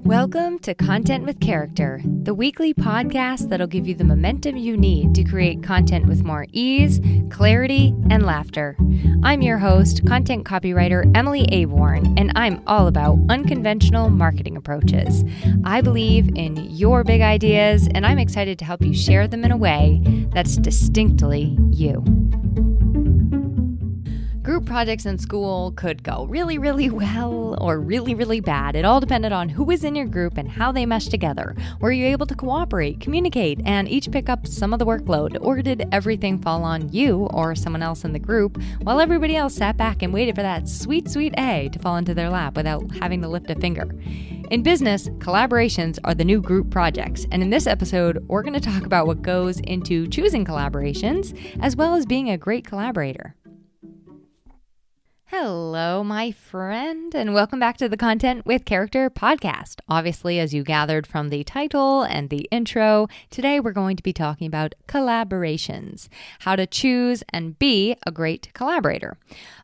Welcome to Content with Character, the weekly podcast that'll give you the momentum you need to create content with more ease, clarity, and laughter. I'm your host, content copywriter Emily Aborn, and I'm all about unconventional marketing approaches. I believe in your big ideas, and I'm excited to help you share them in a way that's distinctly you. Group projects in school could go really, really well or really, really bad. It all depended on who was in your group and how they meshed together. Were you able to cooperate, communicate, and each pick up some of the workload? Or did everything fall on you or someone else in the group while everybody else sat back and waited for that sweet, sweet A to fall into their lap without having to lift a finger? In business, collaborations are the new group projects, and in this episode, we're going to talk about what goes into choosing collaborations as well as being a great collaborator. Hello, my friend, and welcome back to the Content with Character podcast. Obviously, as you gathered from the title and the intro, today we're going to be talking about collaborations, how to choose and be a great collaborator.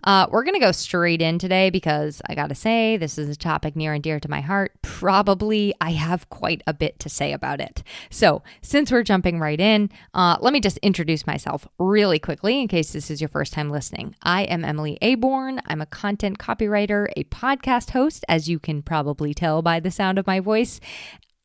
We're going to go straight in today because I got to say, this is a topic near and dear to my heart. Probably I have quite a bit to say about it. So since we're jumping right in, let me just introduce myself really quickly in case this is your first time listening. I am Emily Aborn. I'm a content copywriter, a podcast host, as you can probably tell by the sound of my voice.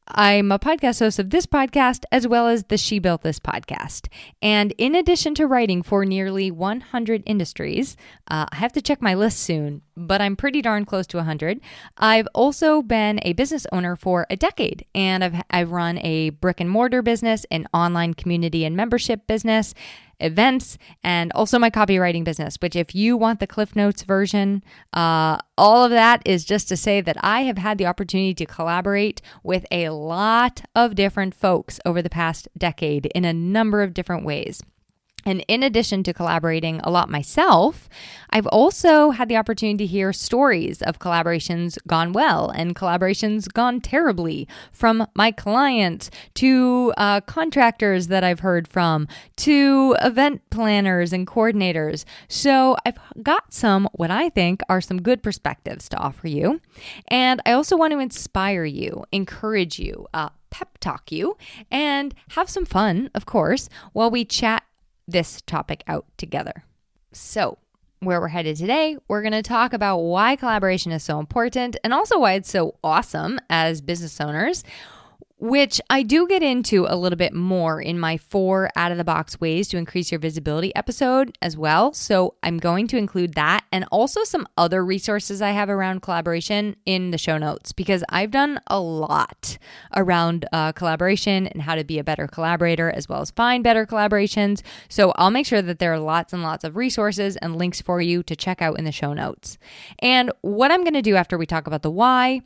I'm a podcast host of this podcast as well as the She Built This podcast. And in addition to writing for nearly 100 industries, I have to check my list soon, but I'm pretty darn close to 100. I've also been a business owner for a decade, and I've run a brick and mortar business, an online community and membership business, events, and also my copywriting business, which if you want the Cliff Notes version, all of that is just to say that I have had the opportunity to collaborate with a lot of different folks over the past decade in a number of different ways. And in addition to collaborating a lot myself, I've also had the opportunity to hear stories of collaborations gone well and collaborations gone terribly, from my clients to contractors that I've heard from to event planners and coordinators. So I've got what I think are some good perspectives to offer you. And I also want to inspire you, encourage you, pep talk you, and have some fun, of course, while we chat this topic out together. So where we're headed today, we're going to talk about why collaboration is so important and also why it's so awesome as business owners, which I do get into a little bit more in my 4 out-of-the-box ways to increase your visibility episode as well. So I'm going to include that and also some other resources I have around collaboration in the show notes, because I've done a lot around collaboration and how to be a better collaborator as well as find better collaborations. So I'll make sure that there are lots and lots of resources and links for you to check out in the show notes. And what I'm going to do after we talk about the why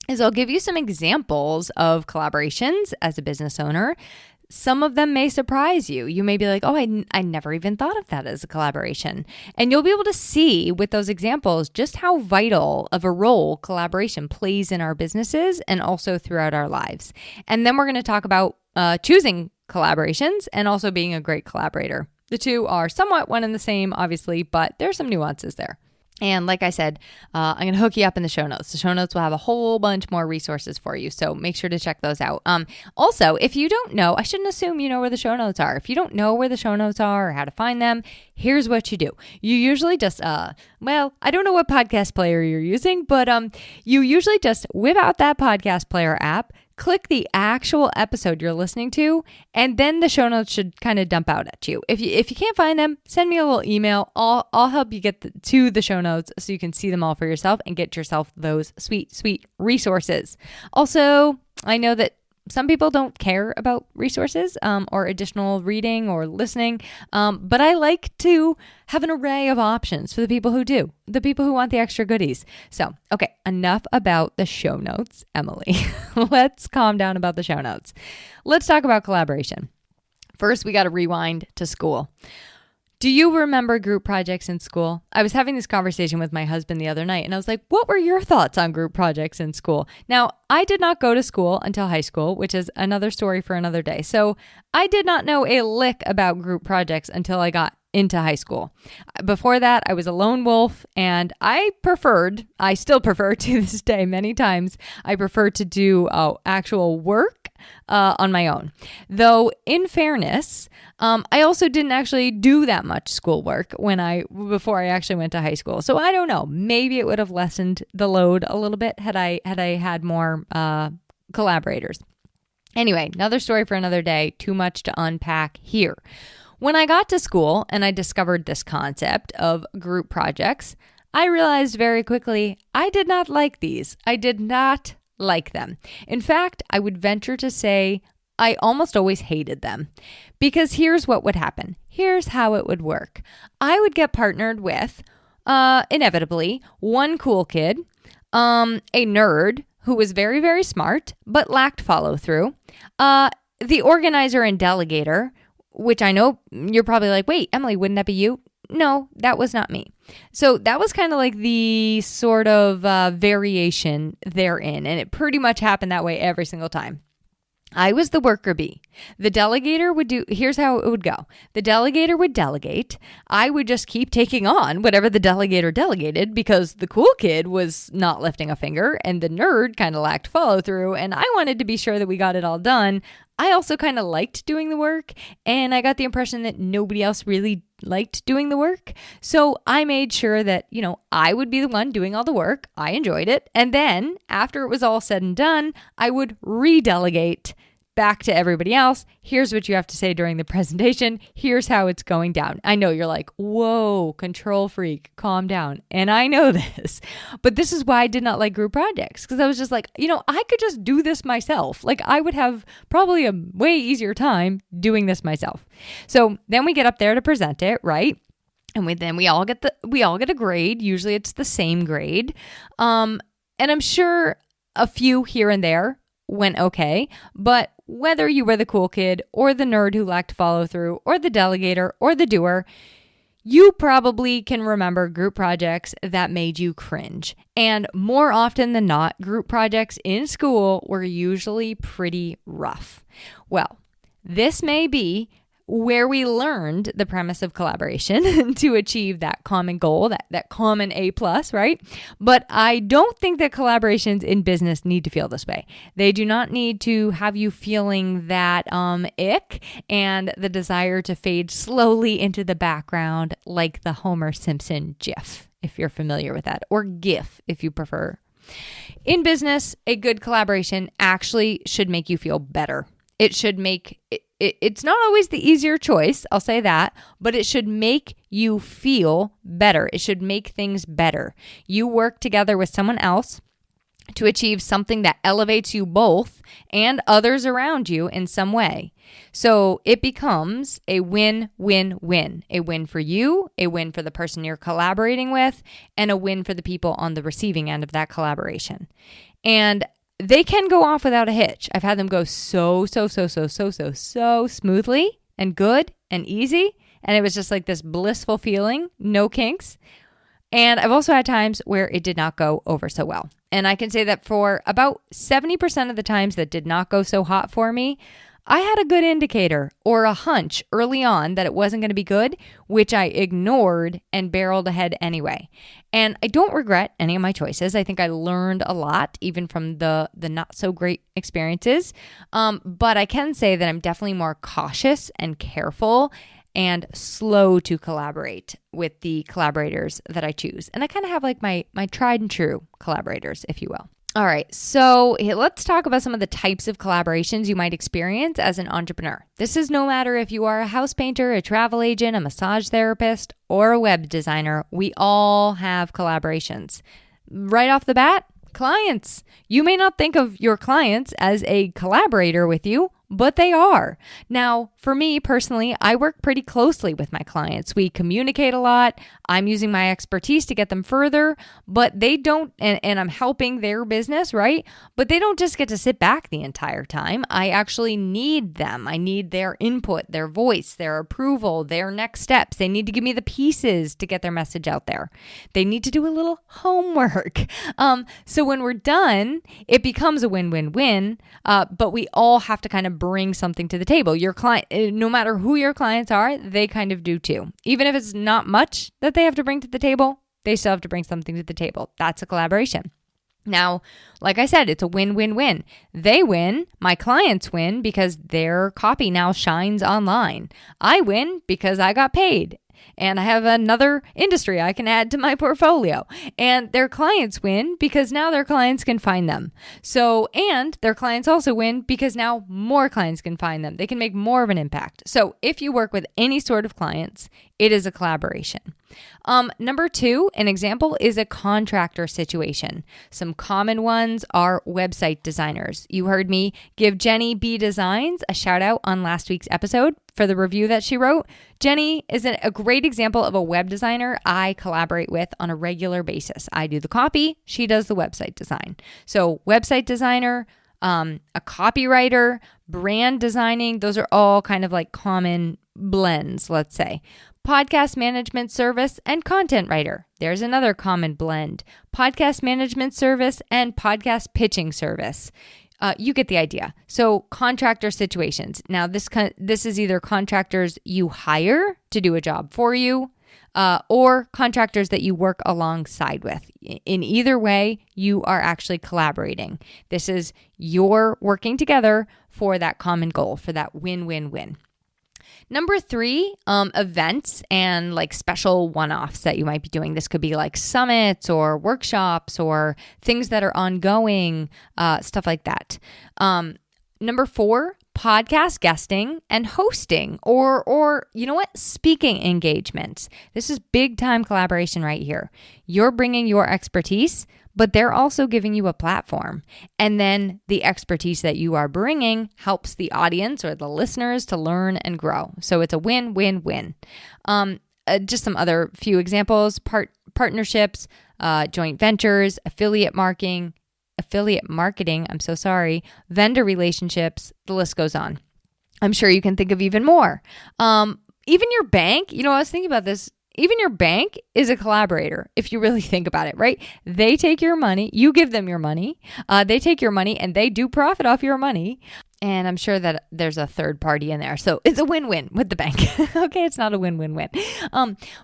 is I'll give you some examples of collaborations as a business owner. Some of them may surprise you. You may be like, oh, I never even thought of that as a collaboration. And you'll be able to see with those examples just how vital of a role collaboration plays in our businesses and also throughout our lives. And then we're going to talk about choosing collaborations and also being a great collaborator. The two are somewhat one and the same, obviously, but there's some nuances there. And like I said, I'm going to hook you up in the show notes. The show notes will have a whole bunch more resources for you, so make sure to check those out. Also, if you don't know, I shouldn't assume you know where the show notes are. If you don't know where the show notes are or how to find them, here's what you do. You usually just, I don't know what podcast player you're using, but you usually just whip out that podcast player app, click the actual episode you're listening to, and then the show notes should kind of dump out at you. If you can't find them, send me a little email. I'll help you get to the show notes so you can see them all for yourself and get yourself those sweet, sweet resources. Also, I know that some people don't care about resources or additional reading or listening, but I like to have an array of options for the people who do, the people who want the extra goodies. So, okay, enough about the show notes, Emily. Let's calm down about the show notes. Let's talk about collaboration. First, we got to rewind to school. Do you remember group projects in school? I was having this conversation with my husband the other night, and I was like, what were your thoughts on group projects in school? Now, I did not go to school until high school, which is another story for another day. So I did not know a lick about group projects until I got into high school. Before that, I was a lone wolf, and I still prefer to this day many times, I prefer to do actual work on my own. Though, in fairness, I also didn't actually do that much schoolwork before I actually went to high school. So I don't know. Maybe it would have lessened the load a little bit had I had more collaborators. Anyway, another story for another day. Too much to unpack here. When I got to school and I discovered this concept of group projects, I realized very quickly I did not like these. I did not like them. In fact, I would venture to say I almost always hated them, because here's what would happen. Here's how it would work. I would get partnered with, inevitably, one cool kid, a nerd who was very, very smart, but lacked follow-through, the organizer and delegator, which I know you're probably like, wait, Emily, wouldn't that be you? No, that was not me. So that was kind of like the sort of variation therein, and it pretty much happened that way every single time. I was the worker bee. The delegator here's how it would go. The delegator would delegate. I would just keep taking on whatever the delegator delegated, because the cool kid was not lifting a finger and the nerd kind of lacked follow through, and I wanted to be sure that we got it all done. I also kind of liked doing the work, and I got the impression that nobody else really liked doing the work. So I made sure that, I would be the one doing all the work. I enjoyed it. And then after it was all said and done, I would redelegate back to everybody else. Here's what you have to say during the presentation. Here's how it's going down. I know you're like, whoa, control freak, calm down. And I know this, but this is why I did not like group projects, because I was just like, I could just do this myself. Like, I would have probably a way easier time doing this myself. So then we get up there to present it, right? And we all get a grade. Usually it's the same grade. And I'm sure a few here and there went okay, but whether you were the cool kid or the nerd who lacked follow through or the delegator or the doer, you probably can remember group projects that made you cringe. And more often than not, group projects in school were usually pretty rough. Well, this may be where we learned the premise of collaboration to achieve that common goal, that common A+, right? But I don't think that collaborations in business need to feel this way. They do not need to have you feeling that ick and the desire to fade slowly into the background like the Homer Simpson GIF, if you're familiar with that, or GIF if you prefer. In business, a good collaboration actually should make you feel better. It should make it's not always the easier choice, I'll say that, but it should make you feel better. It should make things better. You work together with someone else to achieve something that elevates you both and others around you in some way. So it becomes a win-win-win. A win for you, a win for the person you're collaborating with, and a win for the people on the receiving end of that collaboration. And they can go off without a hitch. I've had them go so smoothly and good and easy. And it was just like this blissful feeling, no kinks. And I've also had times where it did not go over so well. And I can say that for about 70% of the times that did not go so hot for me, I had a good indicator or a hunch early on that it wasn't going to be good, which I ignored and barreled ahead anyway. And I don't regret any of my choices. I think I learned a lot, even from the not so great experiences. But I can say that I'm definitely more cautious and careful and slow to collaborate with the collaborators that I choose. And I kind of have like my tried and true collaborators, if you will. All right, so let's talk about some of the types of collaborations you might experience as an entrepreneur. This is no matter if you are a house painter, a travel agent, a massage therapist, or a web designer. We all have collaborations. Right off the bat, clients. You may not think of your clients as a collaborator with you, but they are. Now, for me personally, I work pretty closely with my clients. We communicate a lot. I'm using my expertise to get them further, but they don't, and I'm helping their business, right? But they don't just get to sit back the entire time. I actually need them. I need their input, their voice, their approval, their next steps. They need to give me the pieces to get their message out there. They need to do a little homework. So when we're done, it becomes a win-win-win, but we all have to kind of of bring something to the table. Your client, no matter who your clients are, they kind of do too. Even if it's not much that they have to bring to the table, they still have to bring something to the table. That's a collaboration. Now, like I said, it's a win-win-win. They win, my clients win because their copy now shines online. I win because I got paid and I have another industry I can add to my portfolio. And their clients win because now their clients can find them. And their clients also win because now more clients can find them. They can make more of an impact. So if you work with any sort of clients, it is a collaboration. Number 2, an example is a contractor situation. Some common ones are website designers. You heard me give Jenny B Designs a shout out on last week's episode for the review that she wrote. Jenny is a great example of a web designer I collaborate with on a regular basis. I do the copy, she does the website design. So website designer, a copywriter, brand designing, those are all kind of like common blends, let's say. Podcast management service and content writer. There's another common blend. Podcast management service and podcast pitching service. You get the idea. So contractor situations. Now this is either contractors you hire to do a job for you, or contractors that you work alongside with. In either way, you are actually collaborating. This is you're working together for that common goal, for that win-win-win. Number 3, events and like special one-offs that you might be doing. This could be like summits or workshops or things that are ongoing, stuff like that. Number 4, podcast guesting and hosting or you know what? Speaking engagements. This is big time collaboration right here. You're bringing your expertise, but they're also giving you a platform. And then the expertise that you are bringing helps the audience or the listeners to learn and grow. So it's a win-win-win. Just some other few examples, partnerships, joint ventures, affiliate marketing, vendor relationships, the list goes on. I'm sure you can think of even more. Even your bank, I was thinking about this. Even your bank is a collaborator, if you really think about it, right? They take your money, you give them your money, they take your money and they do profit off your money. And I'm sure that there's a third party in there. So it's a win-win with the bank. Okay, it's not a win-win-win.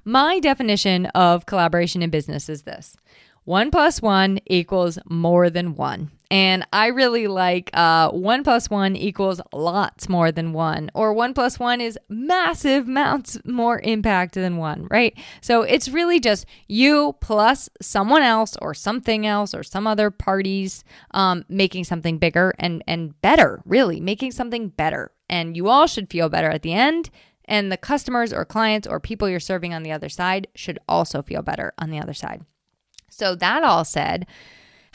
My definition of collaboration in business is this. 1 + 1 equals more than 1. And I really like 1 + 1 equals lots more than 1. Or 1 + 1 is massive amounts more impact than 1, right? So it's really just you plus someone else or something else or some other parties making something bigger and better, really making something better. And you all should feel better at the end. And the customers or clients or people you're serving on the other side should also feel better on the other side. So that all said,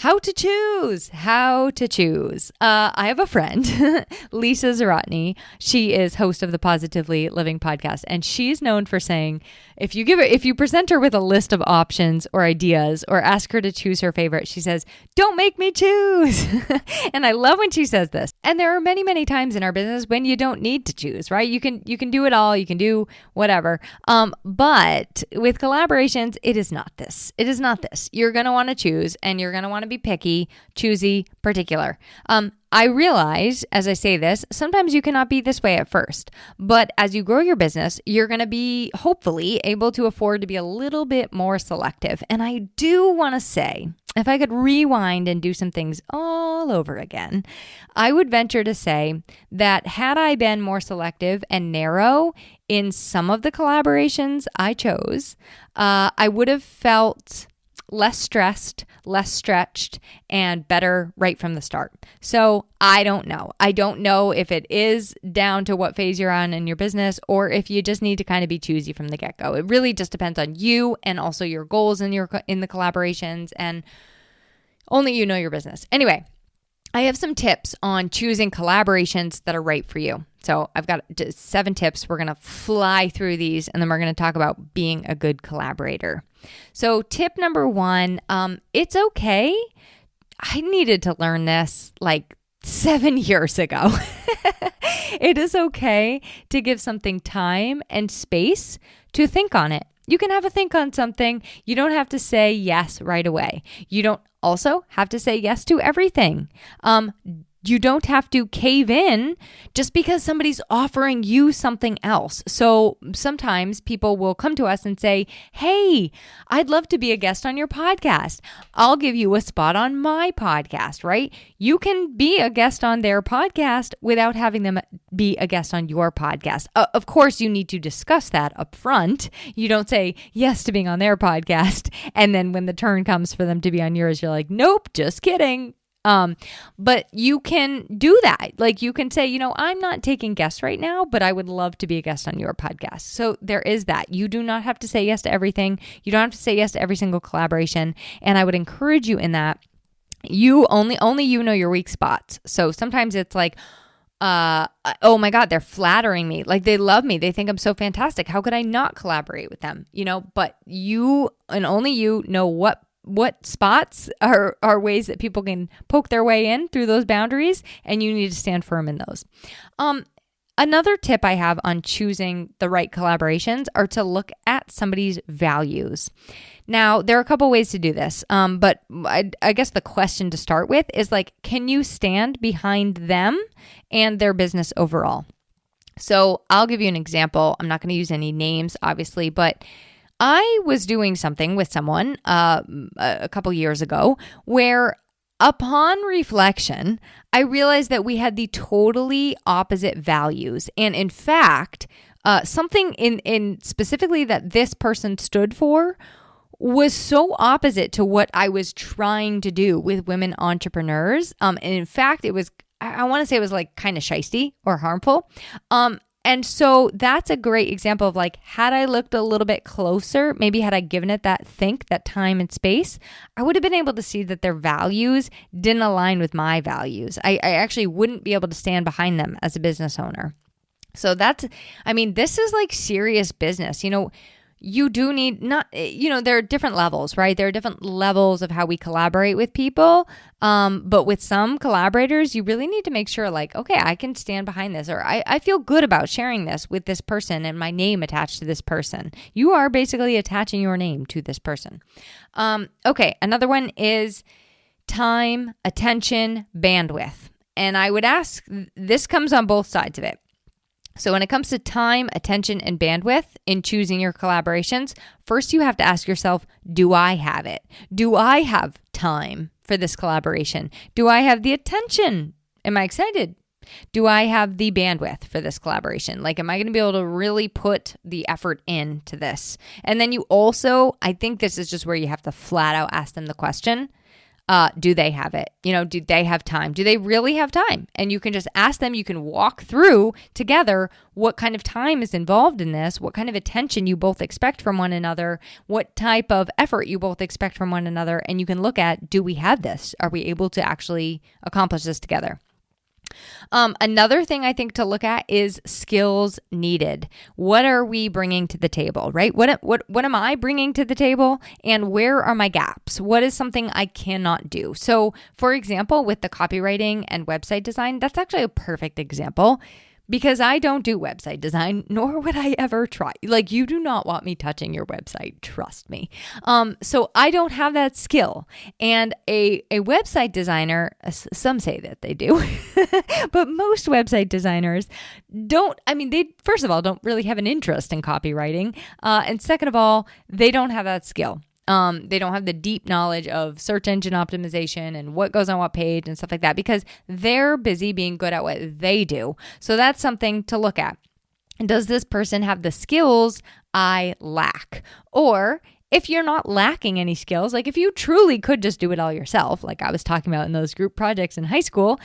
how to choose. I have a friend, Lisa Zaratny. She is host of the Positively Living podcast, and she's known for saying, if you present her with a list of options or ideas or ask her to choose her favorite, she says, "Don't make me choose." And I love when she says this. And there are many, many times in our business when you don't need to choose, right? You can do it all. You can do whatever. But with collaborations, it is not this. You're going to want to choose, and you're going to want to be picky, choosy, particular. I realize as I say this, sometimes you cannot be this way at first, but as you grow your business, you're going to be hopefully able to afford to be a little bit more selective. And I do want to say, if I could rewind and do some things all over again, I would venture to say that had I been more selective and narrow in some of the collaborations I chose, I would have felt less stressed, less stretched, and better right from the start. So I don't know. I don't know if it is down to what phase you're on in your business or if you just need to kind of be choosy from the get-go. It really just depends on you and also your goals in the collaborations, and only you know your business. Anyway, I have some tips on choosing collaborations that are right for you. So I've got 7 tips. We're going to fly through these, and then we're going to talk about being a good collaborator. So tip number 1, it's okay. I needed to learn this like 7 years ago. It is okay to give something time and space to think on it. You can have a think on something. You don't have to say yes right away. You don't also have to say yes to everything. You don't have to cave in just because somebody's offering you something else. So sometimes people will come to us and say, hey, I'd love to be a guest on your podcast. I'll give you a spot on my podcast, right? You can be a guest on their podcast without having them be a guest on your podcast. Of course, you need to discuss that up front. You don't say yes to being on their podcast, and then when the turn comes for them to be on yours, you're like, nope, just kidding. But you can do that. Like you can say, I'm not taking guests right now, but I would love to be a guest on your podcast. So there is that. You do not have to say yes to everything. You don't have to say yes to every single collaboration. And I would encourage you in that. You only you know your weak spots. So sometimes it's like, oh my God, they're flattering me. Like they love me. They think I'm so fantastic. How could I not collaborate with them? But you and only you know what spots are ways that people can poke their way in through those boundaries, and you need to stand firm in those. Another tip I have on choosing the right collaborations are to look at somebody's values. Now, there are a couple ways to do this, but I guess the question to start with is like, can you stand behind them and their business overall? So I'll give you an example. I'm not going to use any names, obviously, but I was doing something with someone a couple years ago where upon reflection, I realized that we had the totally opposite values. And in fact, something in specifically that this person stood for was so opposite to what I was trying to do with women entrepreneurs. And in fact, I want to say it was like kind of shisty or harmful. And so that's a great example of like, had I looked a little bit closer, maybe had I given it that time and space, I would have been able to see that their values didn't align with my values. I actually wouldn't be able to stand behind them as a business owner. So this is like serious business. You do need there are different levels, right? There are different levels of how we collaborate with people. But with some collaborators, you really need to make sure like, okay, I can stand behind this, or I feel good about sharing this with this person and my name attached to this person. You are basically attaching your name to this person. Okay. Another one is time, attention, bandwidth. And I would ask, this comes on both sides of it. So when it comes to time, attention, and bandwidth in choosing your collaborations, first you have to ask yourself, do I have it? Do I have time for this collaboration? Do I have the attention? Am I excited? Do I have the bandwidth for this collaboration? Like, am I going to be able to really put the effort into this? And then you also, I think this is just where you have to flat out ask them the question. Do they have it? Do they have time? Do they really have time? And you can just ask them, you can walk through together what kind of time is involved in this, what kind of attention you both expect from one another, what type of effort you both expect from one another. And you can look at, do we have this? Are we able to actually accomplish this together? Another thing I think to look at is skills needed. What are we bringing to the table, right? What am I bringing to the table, and where are my gaps? What is something I cannot do? So, for example, with the copywriting and website design, that's actually a perfect example. Because I don't do website design, nor would I ever try. Like, you do not want me touching your website, trust me. So I don't have that skill. And a website designer, some say that they do, but most website designers they first of all don't really have an interest in copywriting. And second of all, they don't have that skill. They don't have the deep knowledge of search engine optimization and what goes on what page and stuff like that, because they're busy being good at what they do. So that's something to look at. Does this person have the skills I lack? Or if you're not lacking any skills, like if you truly could just do it all yourself, like I was talking about in those group projects in high school,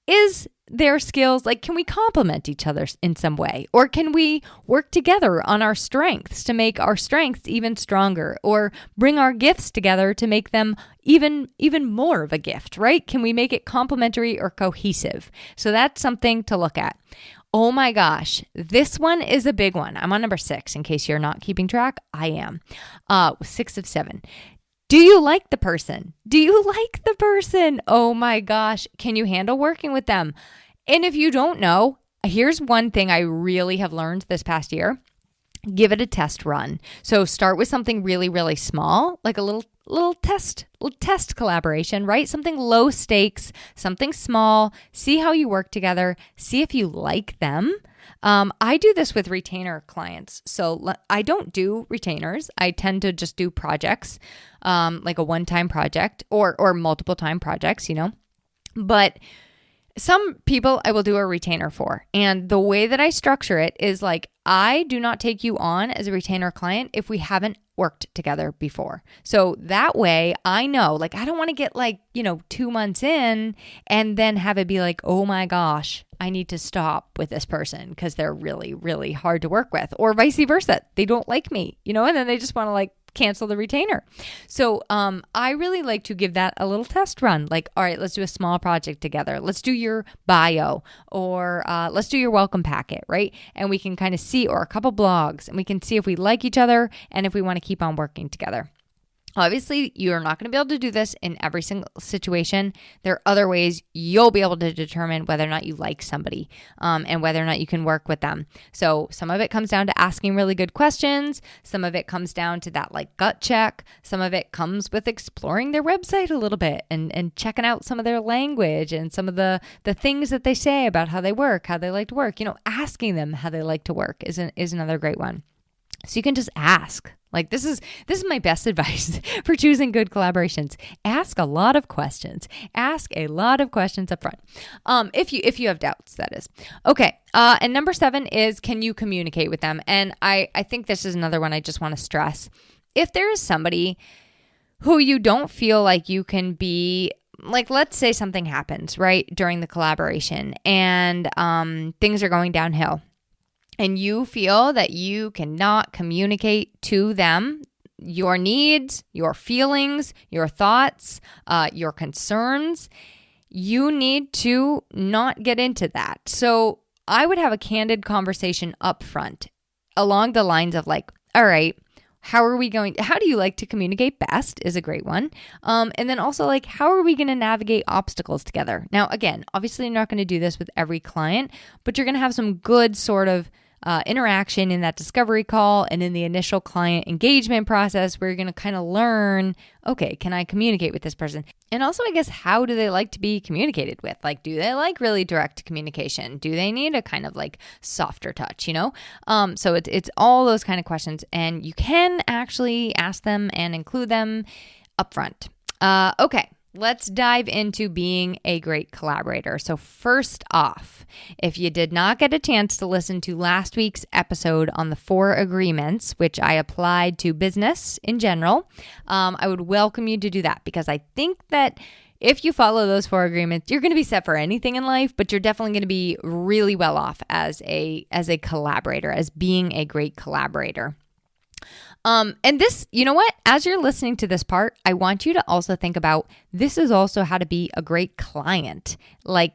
is their skills, like, can we complement each other in some way? Or can we work together on our strengths to make our strengths even stronger, or bring our gifts together to make them even more of a gift, right? Can we make it complementary or cohesive? So that's something to look at. Oh my gosh, this one is a big one. I'm on number 6, in case you're not keeping track. I am. 6 of 7. Do you like the person? Do you like the person? Oh my gosh. Can you handle working with them? And if you don't know, here's one thing I really have learned this past year. Give it a test run. So start with something really, really small, like a little test collaboration, right? Something low stakes, something small. See how you work together. See if you like them. I do this with retainer clients. So I don't do retainers. I tend to just do projects, like a one-time project or multiple time projects, But some people I will do a retainer for. And the way that I structure it is like, I do not take you on as a retainer client if we haven't worked together before. So that way I know, like, I don't want to get 2 months in and then have it be like, oh my gosh, I need to stop with this person because they're really, really hard to work with, or vice versa. They don't like me, and then they just want to cancel the retainer. So I really like to give that a little test run. Like, all right, let's do a small project together. Let's do your bio, or let's do your welcome packet, right? And we can kind of see, or a couple blogs, and we can see if we like each other and if we want to keep on working together. Obviously, you're not going to be able to do this in every single situation. There are other ways you'll be able to determine whether or not you like somebody and whether or not you can work with them. So some of it comes down to asking really good questions. Some of it comes down to that gut check. Some of it comes with exploring their website a little bit and checking out some of their language and some of the things that they say about how they work, how they like to work. Asking them how they like to work is another great one. So you can just ask. This is my best advice for choosing good collaborations. Ask a lot of questions. Ask a lot of questions up front. If you have doubts, that is. Okay. And number 7 is, can you communicate with them? And I think this is another one I just want to stress. If there is somebody who you don't feel like you can be, let's say something happens, right, during the collaboration and things are going downhill, and you feel that you cannot communicate to them your needs, your feelings, your thoughts, your concerns, you need to not get into that. So I would have a candid conversation up front along the lines of all right, how do you like to communicate best is a great one. And then also how are we going to navigate obstacles together? Now, again, obviously you're not going to do this with every client, but you're going to have some good sort of interaction in that discovery call and in the initial client engagement process where you're going to kind of learn, okay, can I communicate with this person? And also, I guess, how do they like to be communicated with? Do they like really direct communication? Do they need a kind of softer touch, So it's all those kind of questions, and you can actually ask them and include them upfront. Okay. Let's dive into being a great collaborator. So first off, if you did not get a chance to listen to last week's episode on the 4 agreements, which I applied to business in general, I would welcome you to do that, because I think that if you follow those 4 agreements, you're going to be set for anything in life, but you're definitely going to be really well off as a collaborator, as being a great collaborator. And this, you know what? As you're listening to this part, I want you to also think about, this is also how to be a great client. I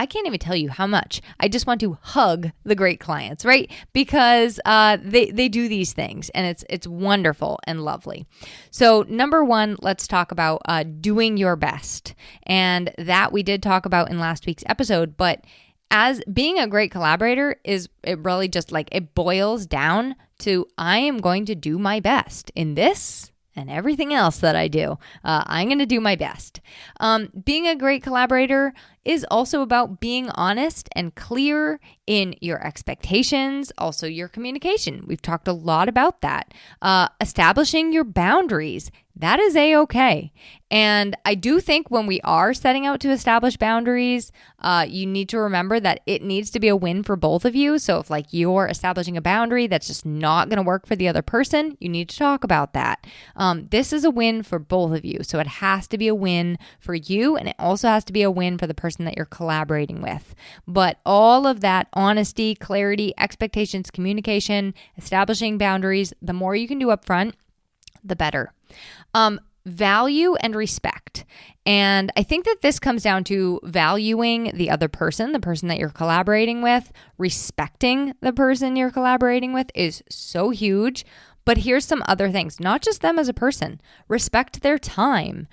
can't even tell you how much I just want to hug the great clients, right? Because they do these things, and it's wonderful and lovely. So number 1, let's talk about doing your best. And that we did talk about in last week's episode, but as being a great collaborator it really just it boils down to, I am going to do my best in this and everything else that I do. I'm going to do my best. Being a great collaborator is also about being honest and clear in your expectations, also your communication. We've talked a lot about that. Establishing your boundaries. That is a-okay. And I do think when we are setting out to establish boundaries, you need to remember that it needs to be a win for both of you. So if you're establishing a boundary that's just not going to work for the other person, you need to talk about that. This is a win for both of you. So it has to be a win for you, and it also has to be a win for the person that you're collaborating with. But all of that honesty, clarity, expectations, communication, establishing boundaries, the more you can do up front, the better. Value and respect. And I think that this comes down to valuing the other person, the person that you're collaborating with. Respecting the person you're collaborating with is so huge. But here's some other things, not just them as a person. Respect their time,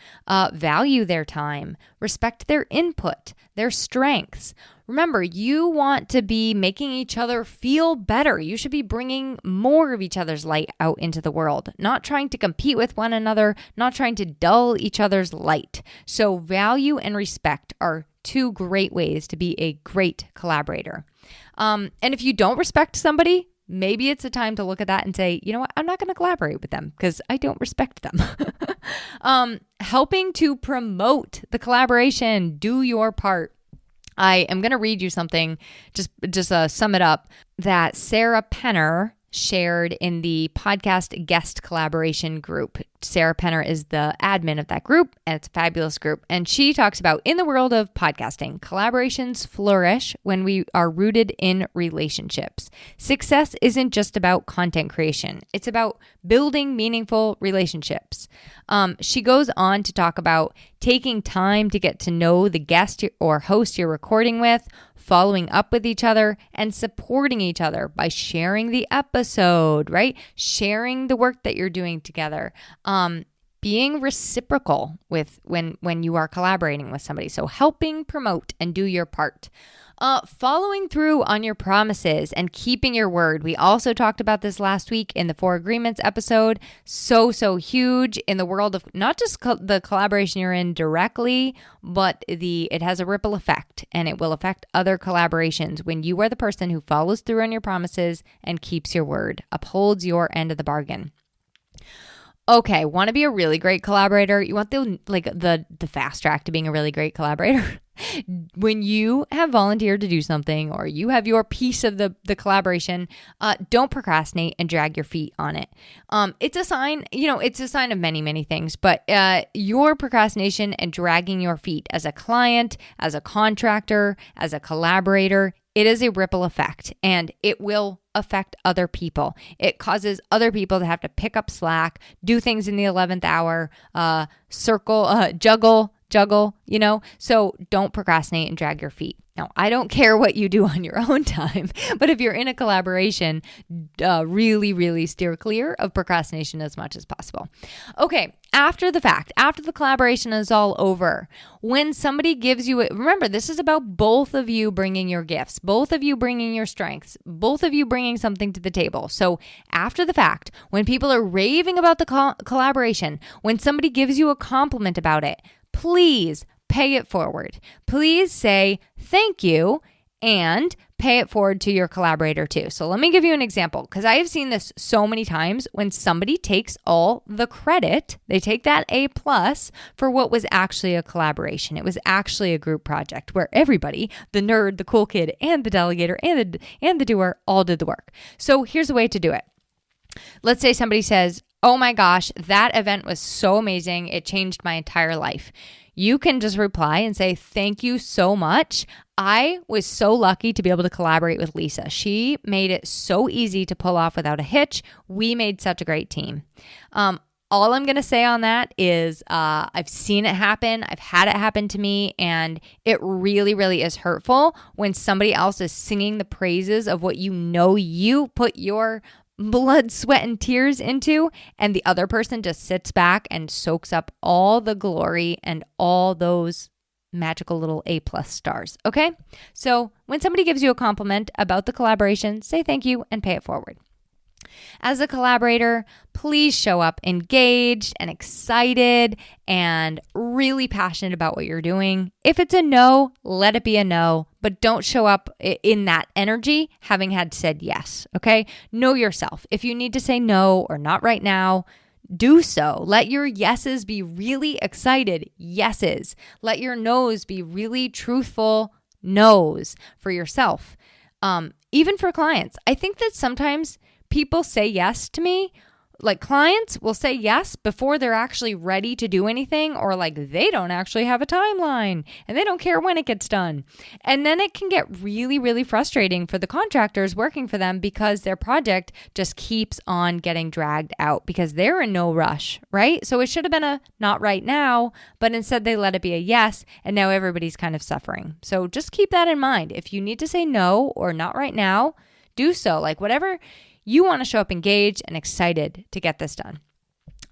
value their time, respect their input, their strengths, Remember, you want to be making each other feel better. You should be bringing more of each other's light out into the world, not trying to compete with one another, not trying to dull each other's light. So value and respect are two great ways to be a great collaborator. And if you don't respect somebody, maybe it's a time to look at that and say, you know what, I'm not going to collaborate with them because I don't respect them. Helping to promote the collaboration, do your part. I am going to read you something, just sum it up, that Sarah Penner shared in the podcast guest collaboration group. Sarah Penner is the admin of that group, and it's a fabulous group. And she talks about, in the world of podcasting, collaborations flourish when we are rooted in relationships. Success isn't just about content creation. It's about building meaningful relationships. She goes on to talk about taking time to get to know the guest or host you're recording with, following up with each other, and supporting each other by sharing the episode, right? Sharing the work that you're doing together. Being reciprocal with when you are collaborating with somebody. So helping promote and do your part. Following through on your promises and keeping your word. We also talked about this last week in the 4 Agreements episode. So huge in the world of not just the collaboration you're in directly, but it has a ripple effect, and it will affect other collaborations when you are the person who follows through on your promises and keeps your word, upholds your end of the bargain. Okay, want to be a really great collaborator? You want the fast track to being a really great collaborator? When you have volunteered to do something or you have your piece of the collaboration, don't procrastinate and drag your feet on it. It's a sign, it's a sign of many, many things, but your procrastination and dragging your feet as a client, as a contractor, as a collaborator, it is a ripple effect, and it will affect other people. It causes other people to have to pick up slack, do things in the 11th hour, juggle, so don't procrastinate and drag your feet. Now, I don't care what you do on your own time, but if you're in a collaboration, really, really steer clear of procrastination as much as possible. Okay, after the fact, after the collaboration is all over, when somebody gives you remember, this is about both of you bringing your gifts, both of you bringing your strengths, both of you bringing something to the table. So after the fact, when people are raving about the collaboration, when somebody gives you a compliment about it, please pay it forward. Please say thank you and pay it forward to your collaborator too. So let me give you an example, because I have seen this so many times when somebody takes all the credit, they take that A+ for what was actually a collaboration. It was actually a group project where everybody, the nerd, the cool kid, and the delegator, and the doer all did the work. So here's a way to do it. Let's say somebody says, oh my gosh, that event was so amazing. It changed my entire life. You can just reply and say, thank you so much. I was so lucky to be able to collaborate with Lisa. She made it so easy to pull off without a hitch. We made such a great team. All I'm going to say on that is I've seen it happen. I've had it happen to me, and it really, really is hurtful when somebody else is singing the praises of what you put your blood, sweat, and tears into, and the other person just sits back and soaks up all the glory and all those magical little A+ stars. Okay? So when somebody gives you a compliment about the collaboration, say thank you and pay it forward. As a collaborator, please show up engaged and excited and really passionate about what you're doing. If it's a no, let it be a no, but don't show up in that energy having had said yes, okay? Know yourself. If you need to say no or not right now, do so. Let your yeses be really excited yeses. Let your no's be really truthful no's for yourself. Even for clients. I think that sometimes people say yes to me, like clients will say yes before they're actually ready to do anything, or like they don't actually have a timeline and they don't care when it gets done. And then it can get really, really frustrating for the contractors working for them because their project just keeps on getting dragged out because they're in no rush, right? So it should have been a not right now, but instead they let it be a yes, and now everybody's kind of suffering. So just keep that in mind. If you need to say no or not right now, do so. Like whatever. You want to show up engaged and excited to get this done.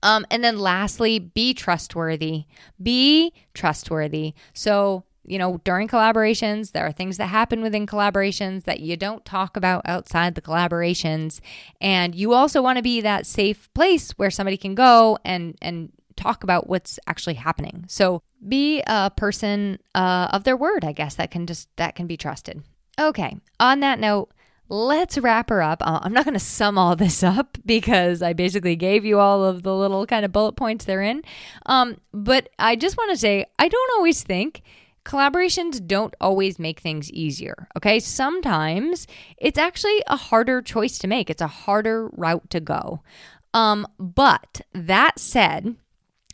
And then lastly, be trustworthy. Be trustworthy. So during collaborations, there are things that happen within collaborations that you don't talk about outside the collaborations. And you also want to be that safe place where somebody can go and talk about what's actually happening. So be a person of their word, I guess, that can be trusted. Okay, on that note, let's wrap her up. I'm not going to sum all this up because I basically gave you all of the little kind of bullet points they're in. But I just want to say, I don't always think collaborations don't always make things easier, okay? Sometimes it's actually a harder choice to make. It's a harder route to go. But that said,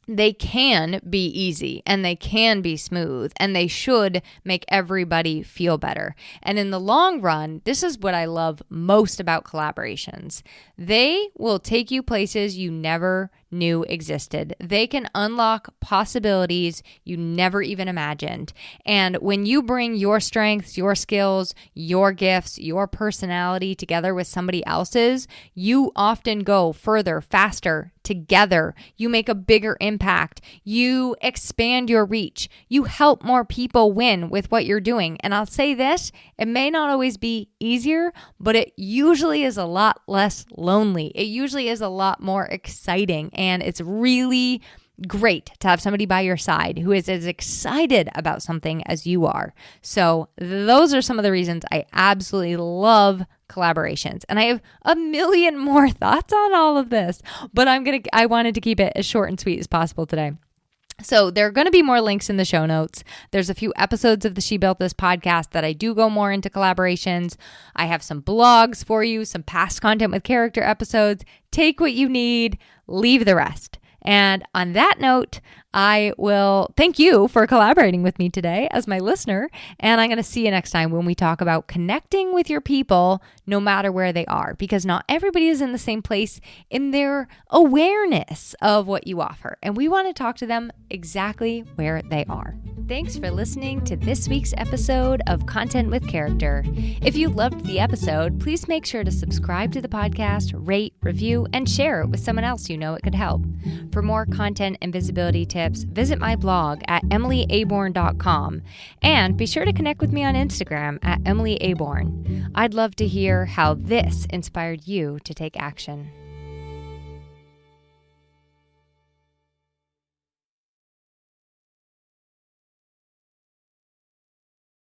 they can be easy and they can be smooth and they should make everybody feel better. And in the long run, this is what I love most about collaborations. They will take you places you never knew existed. They can unlock possibilities you never even imagined. And when you bring your strengths, your skills, your gifts, your personality together with somebody else's, you often go further, faster, together. You make a bigger impact. You expand your reach. You help more people win with what you're doing. And I'll say this, it may not always be easier, but it usually is a lot less lonely. It usually is a lot more exciting. And it's really great to have somebody by your side who is as excited about something as you are. So those are some of the reasons I absolutely love collaborations. And I have a million more thoughts on all of this, but I wanted to keep it as short and sweet as possible today. So there are going to be more links in the show notes. There's a few episodes of the She Built This podcast that I do go more into collaborations. I have some blogs for you, some past content with character episodes. Take what you need, leave the rest. And on that note, I will thank you for collaborating with me today as my listener. And I'm going to see you next time when we talk about connecting with your people no matter where they are, because not everybody is in the same place in their awareness of what you offer. And we want to talk to them exactly where they are. Thanks for listening to this week's episode of Content with Character. If you loved the episode, please make sure to subscribe to the podcast, rate, review, and share it with someone else you know it could help. For more content and visibility tips, visit my blog at emilyaborn.com and be sure to connect with me on Instagram at emilyaborn. I'd love to hear how this inspired you to take action.